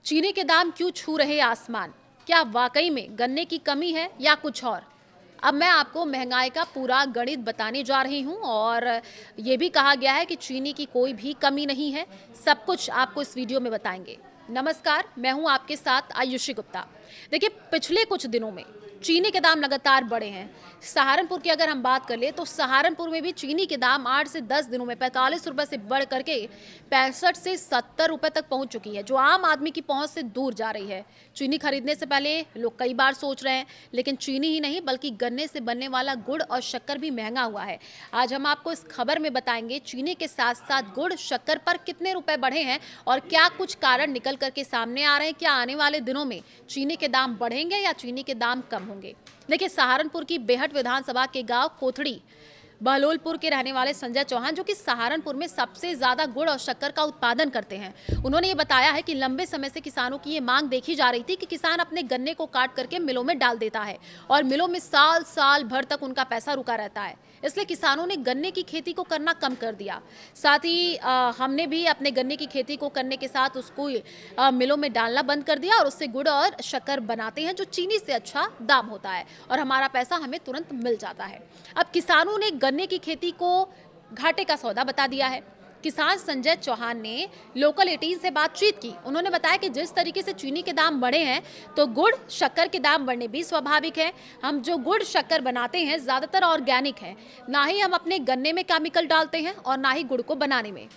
चीनी के दाम क्यों छू रहे आसमान? क्या वाकई में गन्ने की कमी है या कुछ और? अब मैं आपको महंगाई का पूरा गणित बताने जा रही हूँ और ये भी कहा गया है कि चीनी की कोई भी कमी नहीं है। सब कुछ आपको इस वीडियो में बताएंगे। नमस्कार, मैं हूँ आपके साथ आयुषी गुप्ता। देखिए, पिछले कुछ दिनों में चीनी के दाम लगातार बढ़े हैं। सहारनपुर की अगर हम बात कर ले तो सहारनपुर में भी चीनी के दाम 8 से 10 दिनों में 45 रुपए से बढ़ करके 65 से 70 रुपए तक पहुंच चुकी है, जो आम आदमी की पहुंच से दूर जा रही है। चीनी खरीदने से पहले लोग कई बार सोच रहे हैं, लेकिन चीनी ही नहीं बल्कि गन्ने से बनने वाला गुड़ और शक्कर भी महंगा हुआ है। आज हम आपको इस खबर में बताएंगे चीनी के साथ साथ गुड़ शक्कर पर कितने रुपए बढ़े हैं और क्या कुछ कारण निकल करके सामने आ रहे हैं। क्या आने वाले दिनों में चीनी के दाम बढ़ेंगे या चीनी के दाम कम होंगे? देखिए, सहारनपुर की बेहट विधानसभा के गांव कोथड़ी बहलोलपुर के रहने वाले संजय चौहान, जो कि सहारनपुर में सबसे ज्यादा गुड़ और शक्कर का उत्पादन करते हैं, उन्होंने ये बताया है कि लंबे समय से किसानों की ये मांग देखी जा रही थी कि किसान अपने गन्ने को काट करके मिलों में डाल देता है और मिलों में साल साल भर तक उनका पैसा रुका रहता है। इसलिए किसानों ने गन्ने की खेती को करना कम कर दिया। साथ ही हमने भी अपने गन्ने की खेती को करने के साथ उसको मिलों में डालना बंद कर दिया और उससे गुड़ और शक्कर बनाते हैं, जो चीनी से अच्छा दाम होता है और हमारा पैसा हमें तुरंत मिल जाता है। अब किसानों ने गन्ने की खेती को घाटे का सौदा बता दिया है। किसान संजय चौहान ने लोकल 18 से बातचीत की। उन्होंने बताया कि जिस तरीके से चीनी के दाम बढ़े हैं तो गुड़ शक्कर के दाम बढ़ने भी स्वाभाविक है। हम जो गुड़ शक्कर बनाते हैं ज्यादातर ऑर्गेनिक है, ना ही हम अपने गन्ने में केमिकल डालते हैं और ना ही गुड़ को बनाने में।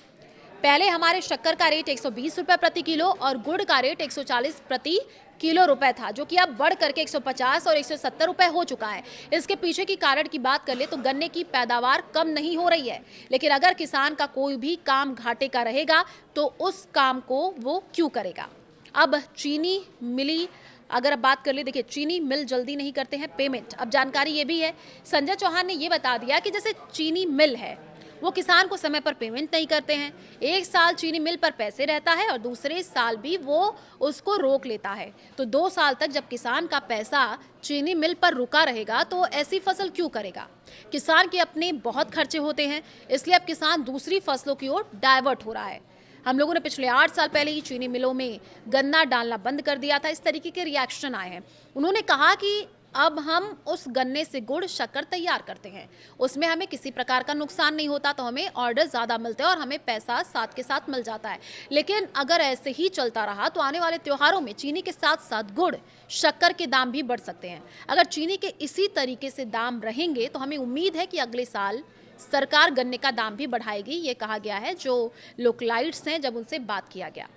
पहले हमारे शक्कर का रेट 120 रुपए प्रति किलो और गुड़ का रेट 140 प्रति किलो रुपए था, जो कि अब बढ़ करके 150 और 170 रुपए हो चुका है। इसके पीछे की कारण की बात कर ले तो गन्ने की पैदावार कम नहीं हो रही है, लेकिन अगर किसान का कोई भी काम घाटे का रहेगा तो उस काम को वो क्यों करेगा। अब चीनी मिली अगर अब बात कर ले, देखिए चीनी मिल जल्दी नहीं करते हैं पेमेंट। अब जानकारी ये भी है, संजय चौहान ने ये बता दिया कि जैसे चीनी मिल है वो किसान को समय पर पेमेंट नहीं करते हैं। एक साल चीनी मिल पर पैसे रहता है और दूसरे साल भी वो उसको रोक लेता है। तो 2 साल तक जब किसान का पैसा चीनी मिल पर रुका रहेगा तो ऐसी फसल क्यों करेगा। किसान के अपने बहुत खर्चे होते हैं, इसलिए अब किसान दूसरी फसलों की ओर डाइवर्ट हो रहा है। हम लोगों ने पिछले 8 साल पहले ही चीनी मिलों में गन्ना डालना बंद कर दिया था। इस तरीके के रिएक्शन आए हैं। उन्होंने कहा कि अब हम उस गन्ने से गुड़ शक्कर तैयार करते हैं, उसमें हमें किसी प्रकार का नुकसान नहीं होता, तो हमें ऑर्डर ज़्यादा मिलते हैं और हमें पैसा साथ के साथ मिल जाता है। लेकिन अगर ऐसे ही चलता रहा तो आने वाले त्योहारों में चीनी के साथ साथ गुड़ शक्कर के दाम भी बढ़ सकते हैं। अगर चीनी के इसी तरीके से दाम रहेंगे तो हमें उम्मीद है कि अगले साल सरकार गन्ने का दाम भी बढ़ाएगी, ये कहा गया है जो लोकलाइट्स हैं जब उनसे बात किया गया।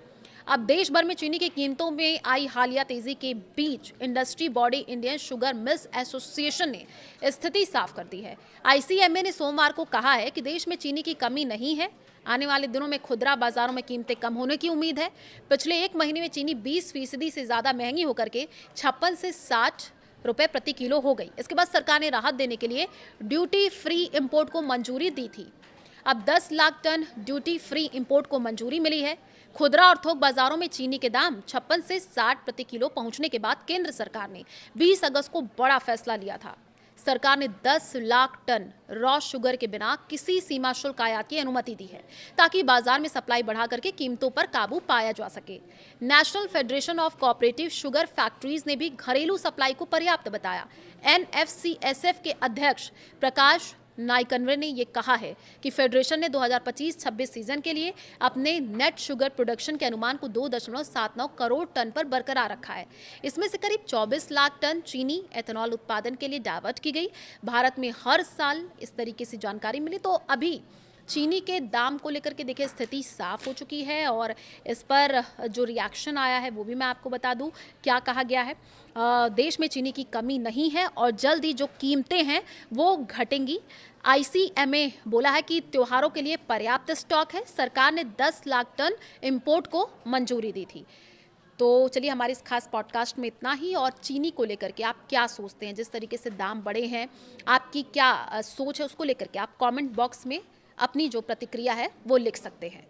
अब देश भर में चीनी की कीमतों में आई हालिया तेजी के बीच industry body Indian sugar mills association ने स्थिति साफ कर दी है। आईसीएमए ने सोमवार को कहा है कि देश में चीनी की कमी नहीं है। आने वाले दिनों में खुदरा बाजारों में कीमतें कम होने की उम्मीद है। पिछले एक महीने में चीनी 20% से ज्यादा महंगी होकर के 56 से 60 रुपए प्रति किलो हो गई। इसके बाद सरकार ने राहत देने के लिए ड्यूटी फ्री इंपोर्ट को मंजूरी दी थी। अब 10 lakh tonne duty free import को मंजूरी मिली है। खुदरा और थोक बाजारों में चीनी के दाम 56 से 60 प्रति किलो पहुंचने के बाद केंद्र सरकार ने 20 अगस्त को बड़ा फैसला लिया था। सरकार ने 10 लाख टन रॉ शुगर के बिना किसी सीमा शुल्क आयात की अनुमति दी है, ताकि बाजार में सप्लाई बढ़ा करके कीमतों पर काबू पाया जा सके। National federation of cooperative sugar factories ने भी घरेलू सप्लाई को पर्याप्त बताया। एनएफसीएसएफ के अध्यक्ष प्रकाश नाइकनवे ने यह कहा है कि फेडरेशन ने 2025-26 सीजन के लिए अपने नेट शुगर प्रोडक्शन के अनुमान को 2.79 करोड़ टन पर बरकरार रखा है। इसमें से करीब 24 लाख टन चीनी एथेनॉल उत्पादन के लिए डाइवर्ट की गई। भारत में हर साल इस तरीके से जानकारी मिली तो अभी चीनी के दाम को लेकर के देखिए स्थिति साफ हो चुकी है और इस पर जो रिएक्शन आया है वो भी मैं आपको बता दूं। क्या कहा गया है, देश में चीनी की कमी नहीं है और जल्द ही जो कीमतें हैं वो घटेंगी। आईसीएमए बोला है कि त्योहारों के लिए पर्याप्त स्टॉक है। सरकार ने 10 लाख टन इंपोर्ट को मंजूरी दी थी। तो चलिए, हमारे इस खास पॉडकास्ट में इतना ही। और चीनी को लेकर के आप क्या सोचते हैं, जिस तरीके से दाम बढ़े हैं, आपकी क्या सोच है उसको लेकर के आप कमेंट बॉक्स में अपनी जो प्रतिक्रिया है वो लिख सकते हैं।